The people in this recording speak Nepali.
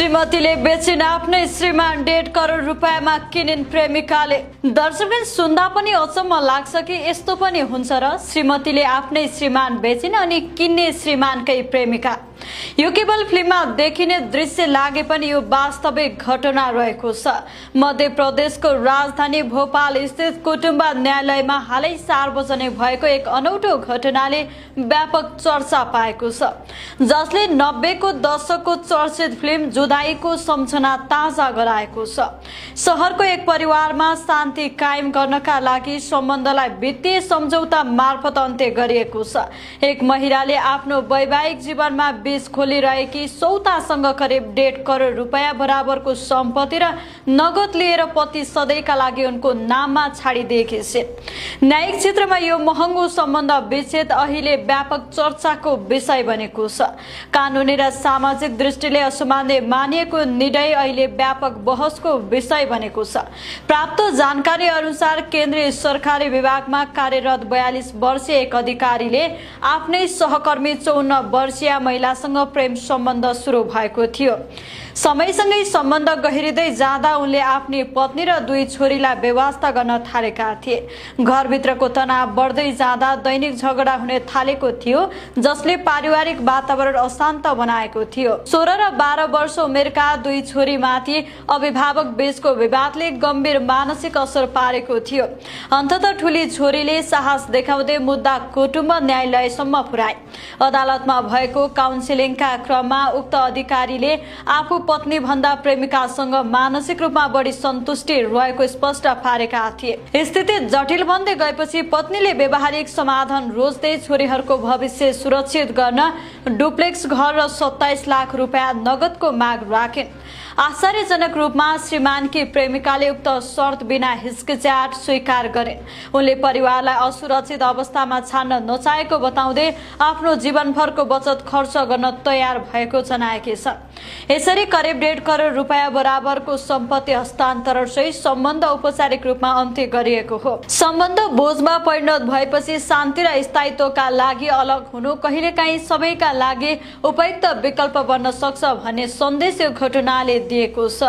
श्रीमतीले बेचिन आफ्नै श्रीमान 1.5 करोड रुपैयाँमा किनिन् प्रेमिकाले। दर्शकले सुन्दा पनि अचम्म लाग्छ कि यस्तो पनि हुन्छ र। श्रीमतीले आफ्नै श्रीमान बेचिन अनि किन्ने श्रीमानकै प्रेमिका। यो केवल फिल्ममा देखिने दृश्य लागे पनि यो वास्तविक घटना रहेको छ। मध्य प्रदेशको राजधानी भोपाल स्थित कुटुम्ब न्यायालयमा हालै सार्वजनिक भएको एक अनौठो घटनाले व्यापक चर्चा पाएको छ, जसले 90 को दशकको चर्चित फिल्म जुदाईको सम्झना ताजा गराएको छ। शहरको एक परिवारमा शान्ति कायम गर्नका लागि सम्बन्धलाई वित्तीय सम्झौता मार्फत अन्त्य गरिएको छ। एक महिलाले आफ्नो वैवाहिक जीवनमा बीच खोलिरहेकी सौतासँग करिब 1.5 करोड रुपैयाँ बराबरको सम्पत्ति र नगद लिएर पति सधैँका लागि उनको नाममा छाडिदिएकी छिन्। न्यायिक क्षेत्रमा यो महँगो सम्बन्ध विच्छेद अहिले व्यापक चर्चाको विषय बनेको छ। कानुनी र सामाजिक दृष्टिले असामान्य मानिएको निर्णय अहिले व्यापक बहसको विषय बनेको छ। प्राप्त जानकारी अनुसार केन्द्रीय सरकारी विभागमा कार्यरत 42 वर्षीय एक अधिकारीले आफ्नै सहकर्मी 54 वर्षीय महिलासँग प्रेम सम्बन्ध सुरु भएको थियो। समयसँगै सम्बन्ध गहिरिँदै जाँदा उनले आफ्नी पत्नी र 2 छोरीलाई बेवास्ता गर्न थालेका थिए। घरभित्रको तनाव बढ्दै जाँदा दैनिक झगडा हुने थालेको थियो, जसले पारिवारिक वातावरण अशान्त बनाएको थियो। 16 र 12 वर्ष उमेरका 2 छोरीमाथि अभिभावक बीचको विवादले गम्भीर मानसिक असर पारेको थियो। अन्ततः ठूली छोरीले साहस देखाउँदै मुद्दा कुटुम्ब न्यायालयसम्म पुर्याए। अदालतमा भएको काउन्सिलिङका क्रममा उक्त अधिकारीले आफू पत्नी भन्दा प्रेमिकासँग मानसिक रूपमा बढी सन्तुष्टि रहेको स्पष्ट पारेका थिए। स्थिति जटिल बन्दै गएपछि पत्नीले व्यावहारिक समाधान रोज्दै छोरीहरूको भविष्य सुरक्षित गर्न डुप्लेक्स घर र 27 लाख रुपैयाँ नगदको माग राखिन्। आश्चर्यजनक रूपमा श्रीमानकी प्रेमिकाले उक्त शर्त बिना हिचकिचाहट स्वीकार गरिन्। उनले परिवारलाई असुरक्षित अवस्थामा छाड्न नचाहेको बताउँदै आफ्नो जीवनभरको बचत खर्च गर्न तयार भएको जनाएकी छन्। यसरी करिब 1.5 करोड रुपैयाँ बराबरको सम्पत्ति हस्तान्तरण सहित सम्बन्ध औपचारिक रूपमा अन्त्य गरिएको हो। सम्बन्ध बोझमा परिणत भएपछि शान्ति र स्थायित्वका लागि अलग हुनु कहिलेकाहीँ सबैका लागि उपयुक्त विकल्प बन्न सक्छ भन्ने सन्देश यो घटनाले दिएको छ।